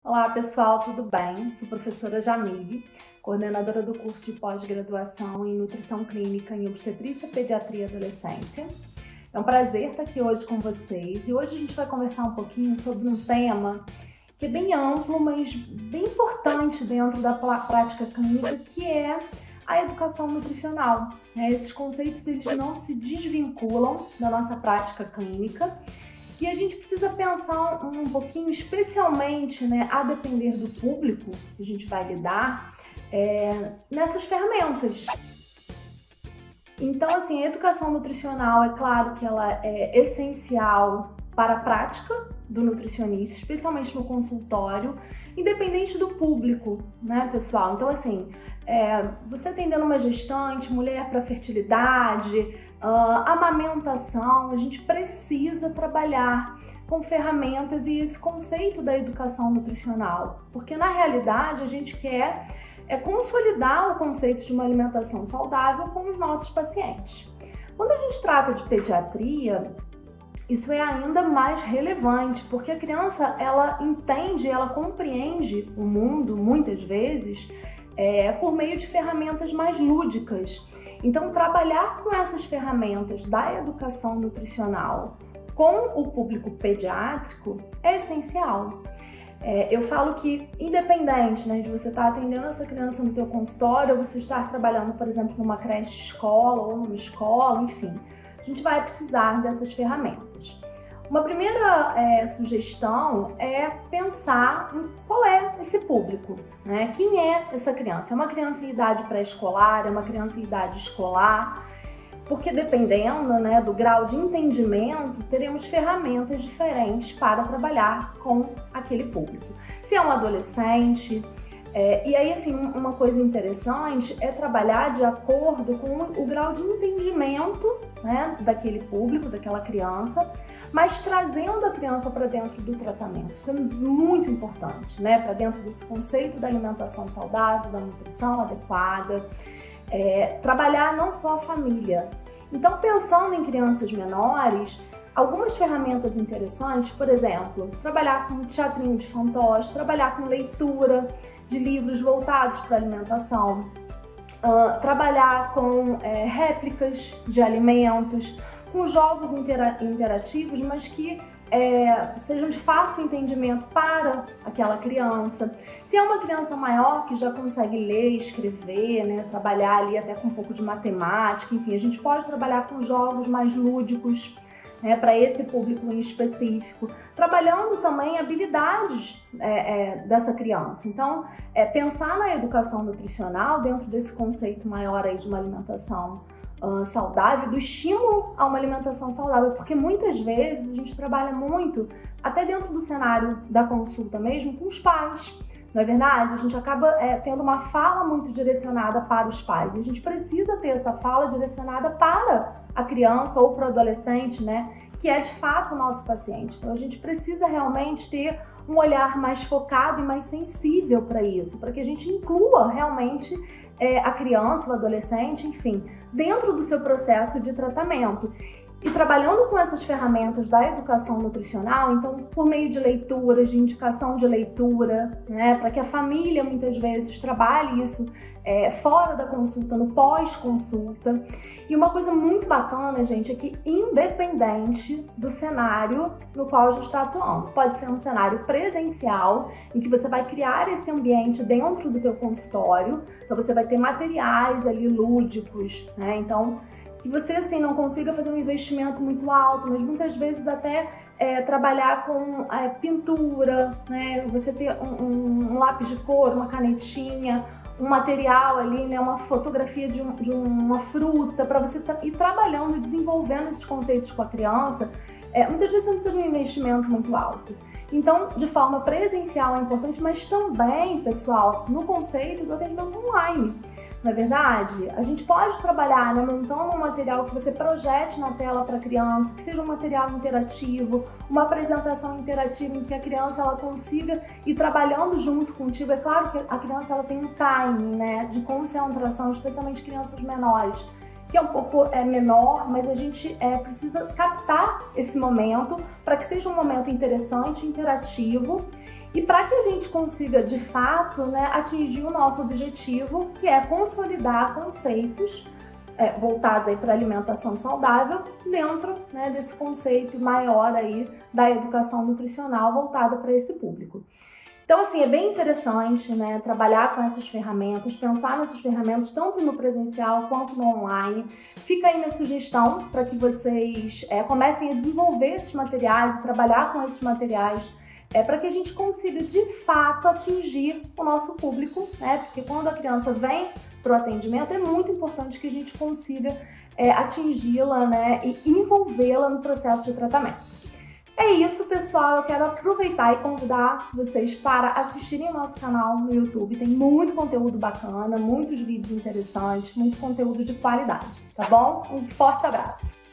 Olá pessoal, tudo bem? Sou a professora Jamile, coordenadora do curso de pós-graduação em Nutrição Clínica em Obstetrícia, Pediatria e Adolescência. É um prazer estar aqui hoje com vocês e hoje a gente vai conversar um pouquinho sobre um tema que é bem amplo, mas bem importante dentro da prática clínica, que é a educação nutricional. Esses conceitos eles não se desvinculam da nossa prática clínica. E a gente precisa pensar um pouquinho, especialmente, a depender do público que a gente vai lidar, nessas ferramentas. Então, assim, a educação nutricional, é claro que ela é essencial para a prática do nutricionista, especialmente no consultório, independente do público, né, pessoal? Então, assim, você atendendo uma gestante, mulher para fertilidade, amamentação, a gente precisa trabalhar com ferramentas e esse conceito da educação nutricional, porque na realidade a gente quer consolidar o conceito de uma alimentação saudável com os nossos pacientes. Quando a gente trata de pediatria, isso é ainda mais relevante, porque a criança, ela entende, ela compreende o mundo, muitas vezes, por meio de ferramentas mais lúdicas. Então, trabalhar com essas ferramentas da educação nutricional com o público pediátrico é essencial. Eu falo que, independente de você estar atendendo essa criança no teu consultório, ou você estar trabalhando, por exemplo, numa creche escola ou numa escola, enfim, a gente vai precisar dessas ferramentas. Uma primeira sugestão é pensar em qual é esse público, né? Quem é essa criança? É uma criança em idade pré-escolar? É uma criança em idade escolar? Porque dependendo, do grau de entendimento, teremos ferramentas diferentes para trabalhar com aquele público. Se é um adolescente, e aí, assim, uma coisa interessante é trabalhar de acordo com o grau de entendimento, daquele público, daquela criança, mas trazendo a criança para dentro do tratamento. Isso é muito importante, para dentro desse conceito da alimentação saudável, da nutrição adequada, trabalhar não só a família. Então, pensando em crianças menores, algumas ferramentas interessantes, por exemplo, trabalhar com teatrinho de fantoche, trabalhar com leitura de livros voltados para a alimentação, trabalhar com réplicas de alimentos, com jogos interativos, mas que sejam de fácil entendimento para aquela criança. Se é uma criança maior que já consegue ler, escrever, trabalhar ali até com um pouco de matemática, enfim, a gente pode trabalhar com jogos mais lúdicos, para esse público em específico, trabalhando também habilidades dessa criança. Então, pensar na educação nutricional dentro desse conceito maior aí de uma alimentação saudável, do estímulo a uma alimentação saudável, porque muitas vezes a gente trabalha muito, até dentro do cenário da consulta mesmo, com os pais. Não é verdade? A gente acaba tendo uma fala muito direcionada para os pais. E a gente precisa ter essa fala direcionada para a criança ou para o adolescente, que é de fato o nosso paciente. Então a gente precisa realmente ter um olhar mais focado e mais sensível para isso, para que a gente inclua realmente a criança, o adolescente, enfim, dentro do seu processo de tratamento. E trabalhando com essas ferramentas da educação nutricional, então por meio de leituras, de indicação de leitura, para que a família muitas vezes trabalhe isso fora da consulta, no pós-consulta. E uma coisa muito bacana, gente, é que independente do cenário no qual a gente está atuando, pode ser um cenário presencial, em que você vai criar esse ambiente dentro do teu consultório, então você vai ter materiais ali lúdicos, então que você, assim, não consiga fazer um investimento muito alto, mas muitas vezes até trabalhar com pintura, você ter um lápis de cor, uma canetinha, um material ali, uma fotografia de uma fruta, para você ir trabalhando e desenvolvendo esses conceitos com a criança. Muitas vezes não precisa de um investimento muito alto. Então, de forma presencial é importante, mas também, pessoal, no conceito do atendimento online. Não é verdade? A gente pode trabalhar montando um material que você projete na tela para a criança, que seja um material interativo, uma apresentação interativa em que a criança ela consiga ir trabalhando junto contigo. É claro que a criança ela tem um timing, de concentração, especialmente crianças menores, que é um pouco menor, mas a gente precisa captar esse momento para que seja um momento interessante, interativo E para que a gente consiga, de fato, né, atingir o nosso objetivo, que é consolidar conceitos voltados para a alimentação saudável dentro, né, desse conceito maior aí da educação nutricional voltada para esse público. Então, assim, é bem interessante, né, trabalhar com essas ferramentas, pensar nessas ferramentas tanto no presencial quanto no online. Fica aí minha sugestão para que vocês comecem a desenvolver esses materiais e trabalhar com esses materiais para que a gente consiga, de fato, atingir o nosso público, né? Porque quando a criança vem para o atendimento, é muito importante que a gente consiga atingi-la, né, e envolvê-la no processo de tratamento. É isso, pessoal. Eu quero aproveitar e convidar vocês para assistirem o nosso canal no YouTube. Tem muito conteúdo bacana, muitos vídeos interessantes, muito conteúdo de qualidade, tá bom? Um forte abraço!